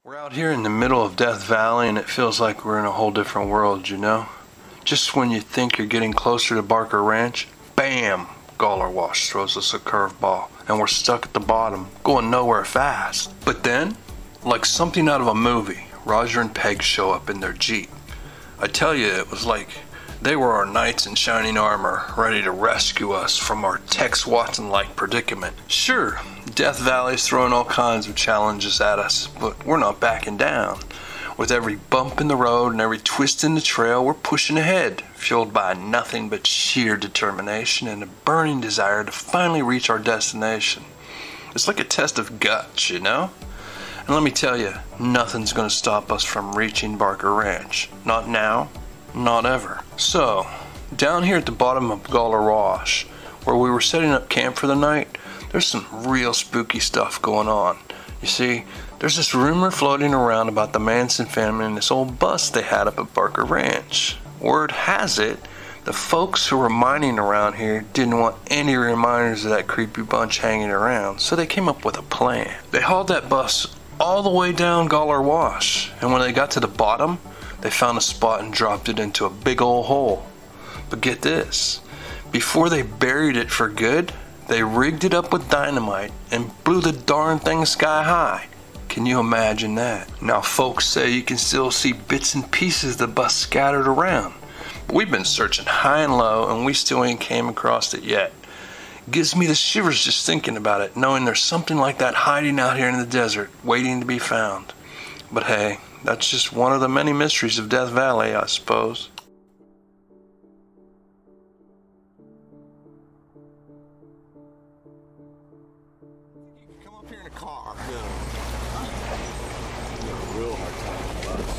We're out here in the middle of Death Valley and it feels like we're in a whole different world, you know? Just when you think you're getting closer to Barker Ranch, bam! Goler Wash throws us a curveball and we're stuck at the bottom, going nowhere fast. But then, like something out of a movie, Roger and Peg show up in their Jeep. I tell you, it was like they were our knights in shining armor, ready to rescue us from our Tex Watson-like predicament. Sure, Death Valley's throwing all kinds of challenges at us, but we're not backing down. With every bump in the road and every twist in the trail, we're pushing ahead, fueled by nothing but sheer determination and a burning desire to finally reach our destination. It's like a test of guts, you know? And let me tell you, nothing's gonna stop us from reaching Barker Ranch. Not now, not ever. So, down here at the bottom of Goler Wash, where we were setting up camp for the night, there's some real spooky stuff going on. You see, there's this rumor floating around about the Manson family and this old bus they had up at Barker Ranch. Word has it, the folks who were mining around here didn't want any reminders of that creepy bunch hanging around, so they came up with a plan. They hauled that bus all the way down Goler Wash, and when they got to the bottom, they found a spot and dropped it into a big old hole. But get this, before they buried it for good, they rigged it up with dynamite and blew the darn thing sky high. Can you imagine that? Now folks say you can still see bits and pieces of the bus scattered around. But we've been searching high and low and we still ain't came across it yet. Gives me the shivers just thinking about it, knowing there's something like that hiding out here in the desert, waiting to be found. But hey, that's just one of the many mysteries of Death Valley, I suppose. Come up here in a car. No. You have a real hard time on the bus.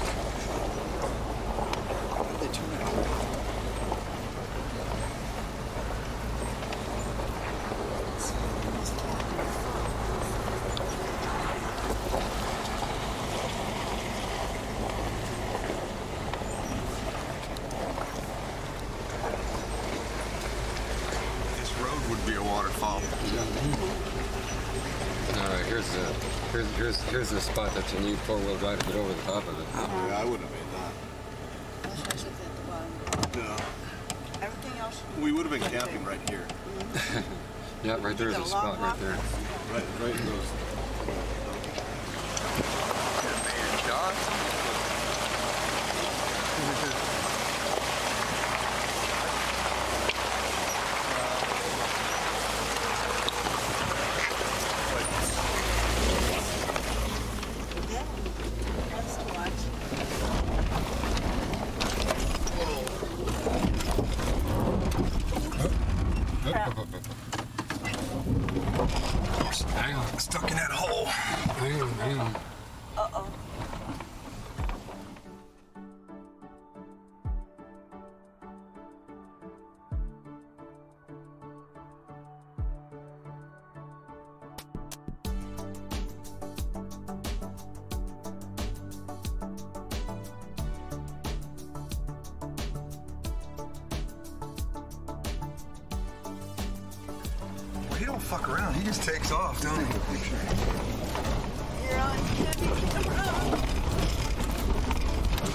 They turn it on. This road would be a waterfall. Alright, here's the spot that you need four-wheel drive to get over the top of it. Yeah, I wouldn't have made that. No. Everything else. We would have been camping right here. Yeah, right there's a spot right there. Right in those. Hang on. Stuck in that hole. Hang on. Uh-oh. He don't fuck around. He just takes off, don't he? You're on camera.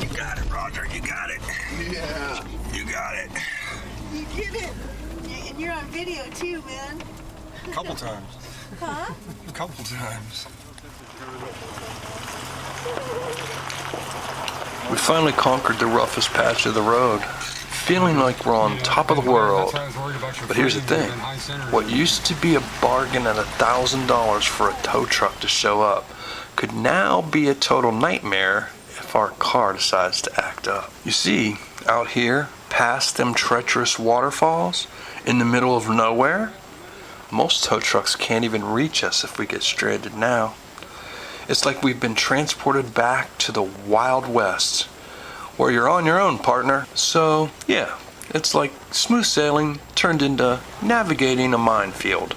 You got it, Roger. You got it. Yeah. You got it. You did it. And you're on video too, man. A couple times. Huh? A couple times. We finally conquered the roughest patch of the road, feeling like we're on top of the world. But here's the thing, what used to be a bargain at $1,000 for a tow truck to show up could now be a total nightmare if our car decides to act up. You see, out here, past them treacherous waterfalls, in the middle of nowhere, most tow trucks can't even reach us if we get stranded now. It's like we've been transported back to the Wild West, where you're on your own, partner. So, yeah, it's like smooth sailing turned into navigating a minefield.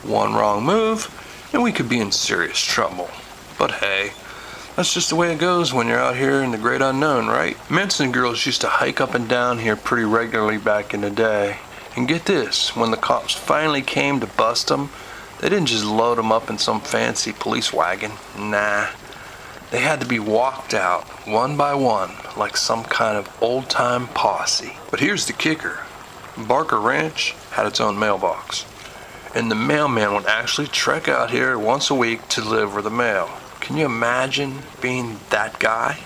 One wrong move, and we could be in serious trouble. But hey, that's just the way it goes when you're out here in the great unknown, right? Manson girls used to hike up and down here pretty regularly back in the day. And get this, when the cops finally came to bust them, they didn't just load them up in some fancy police wagon. Nah, They had to be walked out one by one like some kind of old-time posse. But here's the kicker. Barker Ranch had its own mailbox, and the mailman would actually trek out here once a week to deliver the mail. Can you imagine being that guy?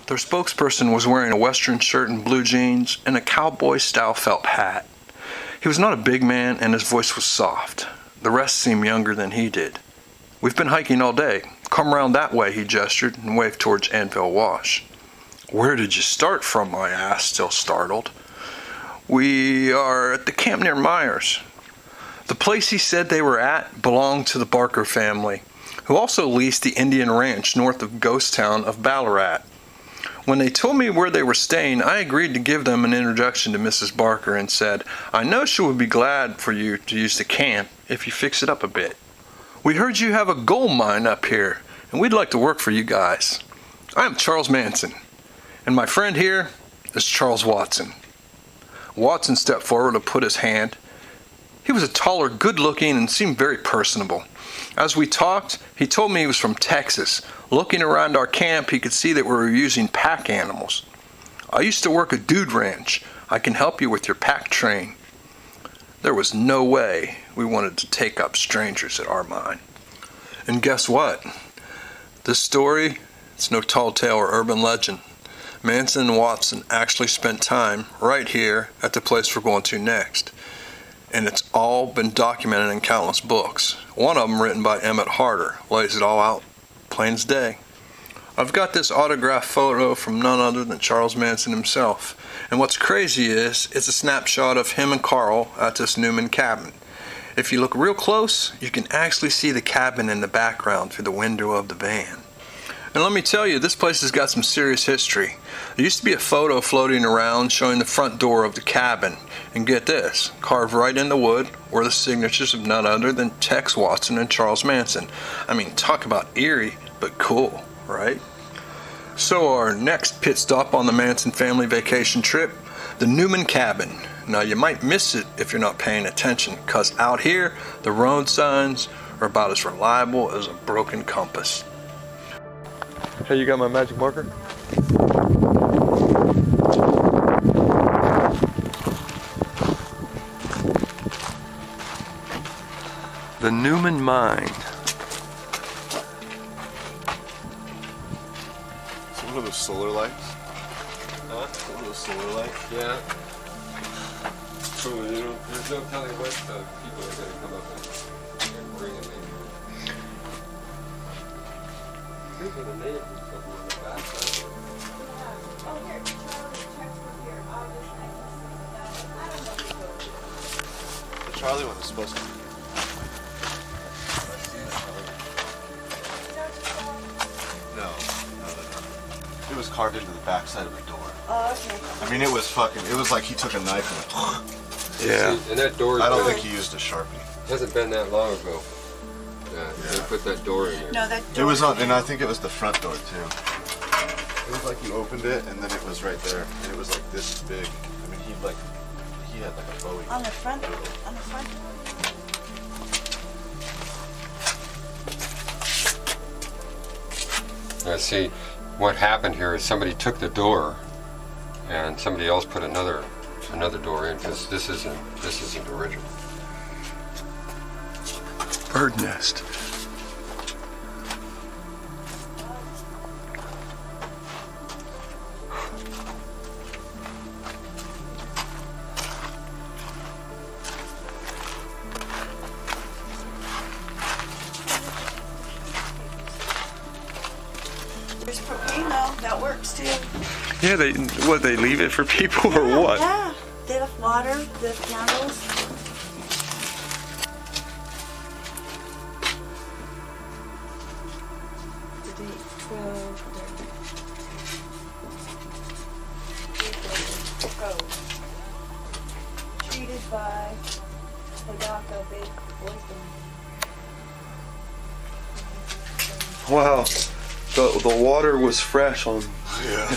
Their spokesperson was wearing a western shirt and blue jeans and a cowboy-style felt hat. He was not a big man and his voice was soft. The rest seemed younger than he did. "We've been hiking all day. Come around that way," he gestured and waved towards Anvil Wash. "Where did you start from?" I asked, still startled. "We are at the camp near Myers." The place he said they were at belonged to the Barker family, who also leased the Indian Ranch north of ghost town of Ballarat. When they told me where they were staying, I agreed to give them an introduction to Mrs. Barker and said, "I know she would be glad for you to use the camp if you fix it up a bit. We heard you have a gold mine up here, and we'd like to work for you guys. I'm Charles Manson, and my friend here is Charles Watson." Watson stepped forward to put his hand. He was a taller, good-looking, and seemed very personable. As we talked, he told me he was from Texas. Looking around our camp, he could see that we were using pack animals. "I used to work a dude ranch. I can help you with your pack train." There was no way we wanted to take up strangers at our mine. And guess what? This story, it's no tall tale or urban legend. Manson and Watson actually spent time right here at the place we're going to next. And it's all been documented in countless books. One of them, written by Emmett Harder, lays it all out plain as day. I've got this autographed photo from none other than Charles Manson himself. And what's crazy is, it's a snapshot of him and Carl at this Newman cabin. If you look real close, you can actually see the cabin in the background through the window of the van. And let me tell you, this place has got some serious history. There used to be a photo floating around showing the front door of the cabin. And get this, carved right in the wood were the signatures of none other than Tex, Watson, and Charles Manson. I mean, talk about eerie, but cool, right? So our next pit stop on the Manson family vacation trip, the Newman cabin. Now you might miss it if you're not paying attention, because out here, the road signs are about as reliable as a broken compass. Hey, you got my magic marker? The Newman Mine. So one of those solar lights? Huh? One of those solar lights? Yeah. So, you know, there's no telling what people are going to come up and bring in maybe. Here's what the name is something on the back side. Oh, here. Checks were here. The Charlie one is supposed to be. No. It was carved into the back side of the door. Oh, okay. I mean, it was like he took a knife and Yeah. See, and that door I don't think he used a Sharpie. hasn't been that long ago. They put that door in there. No, that It was on, and I think it was the front door too. It was like you opened it, and then it was right there, and it was like this big. I mean, he had like a Bowie. on the front. On the front. See, what happened here is somebody took the door, and somebody else put another door in, because this isn't original. Bird nest. There's propane though. That works too. Yeah, they leave it for people or what? Yeah. They left water. They left candles. Today, 12. Treated by Hidaka Big Wisdom. Wow. The water was fresh on. Yeah,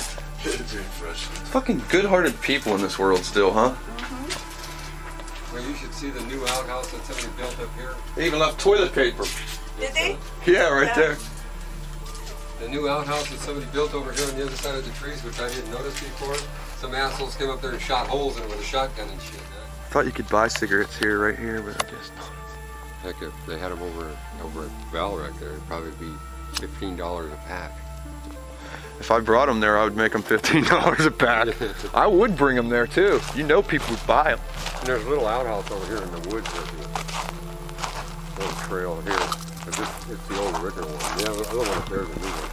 it's very fresh. Fucking good-hearted people in this world still, huh? Well, you should see the new outhouse that somebody built up here. They even left toilet paper. Did they? Yeah, right there. The new outhouse that somebody built over here on the other side of the trees, which I didn't notice before. Some assholes came up there and shot holes in it with a shotgun and shit. I thought you could buy cigarettes here, right here, but I guess not. Heck, if they had them over at Valrec there, it'd probably be $15 a pack. If I brought them there, I would make them $15 a pack. I would bring them there too. You know people would buy them. And there's a little outhouse over here in the woods right here. Little trail here. It's the old original one. Yeah, the other one up there is the new one.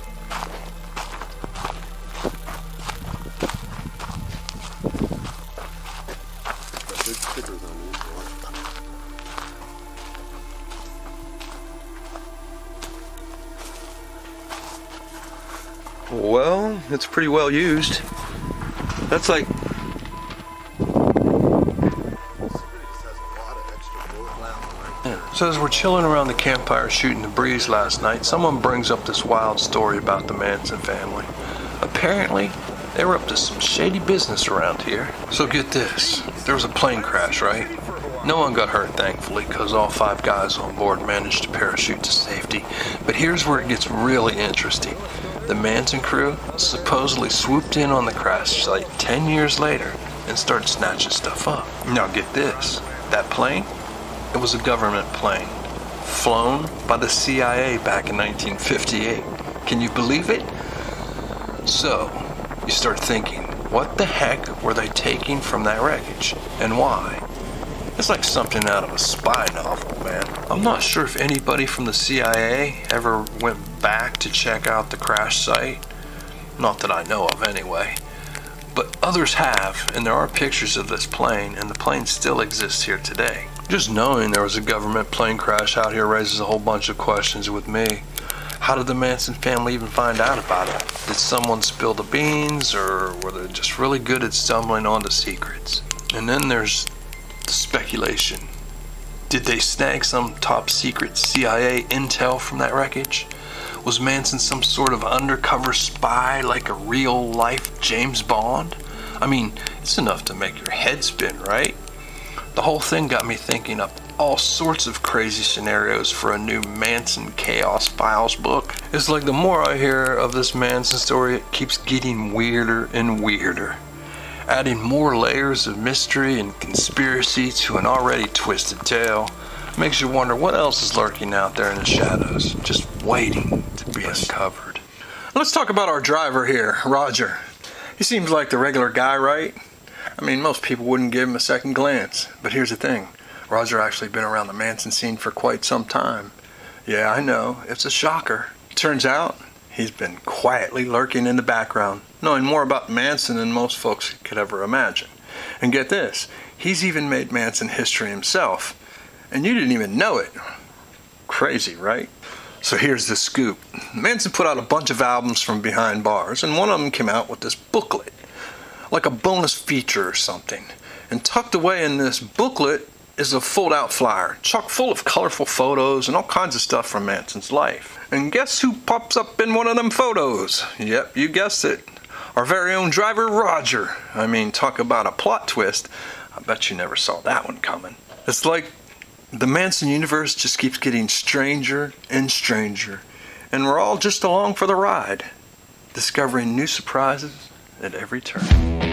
Got big stickers on these. Well, it's pretty well used. That's like... Yeah. So as we're chilling around the campfire shooting the breeze last night, someone brings up this wild story about the Manson family. Apparently, they were up to some shady business around here. So get this, there was a plane crash, right? No one got hurt, thankfully, because all 5 guys on board managed to parachute to safety. But here's where it gets really interesting. The Manson crew supposedly swooped in on the crash site 10 years later and started snatching stuff up. Now get this, that plane, it was a government plane, flown by the CIA back in 1958. Can you believe it? So, you start thinking, what the heck were they taking from that wreckage, and why? It's like something out of a spy novel, man. I'm not sure if anybody from the CIA ever went back to check out the crash site. Not that I know of anyway. But others have, and there are pictures of this plane, and the plane still exists here today. Just knowing there was a government plane crash out here raises a whole bunch of questions with me. How did the Manson family even find out about it? Did someone spill the beans, or were they just really good at stumbling onto secrets? And then there's the speculation. Did they snag some top secret CIA intel from that wreckage? Was Manson some sort of undercover spy, like a real life James Bond? I mean, it's enough to make your head spin, right? The whole thing got me thinking up all sorts of crazy scenarios for a new Manson Chaos Files book. It's like the more I hear of this Manson story, it keeps getting weirder and weirder, adding more layers of mystery and conspiracy to an already twisted tale. Makes you wonder what else is lurking out there in the shadows, just waiting to be uncovered. Let's talk about our driver here, Roger. He seems like the regular guy, right? I mean, most people wouldn't give him a second glance. But here's the thing, Roger actually been around the Manson scene for quite some time. Yeah, I know, it's a shocker. Turns out, he's been quietly lurking in the background, knowing more about Manson than most folks could ever imagine. And get this, he's even made Manson history himself. And you didn't even know it. Crazy, right? So here's the scoop. Manson put out a bunch of albums from behind bars, and one of them came out with this booklet, like a bonus feature or something. And tucked away in this booklet is a fold-out flyer, chock full of colorful photos and all kinds of stuff from Manson's life. And guess who pops up in one of them photos? Yep, you guessed it. Our very own driver, Roger. I mean, talk about a plot twist. I bet you never saw that one coming. It's like the Manson universe just keeps getting stranger and stranger, and we're all just along for the ride, discovering new surprises at every turn.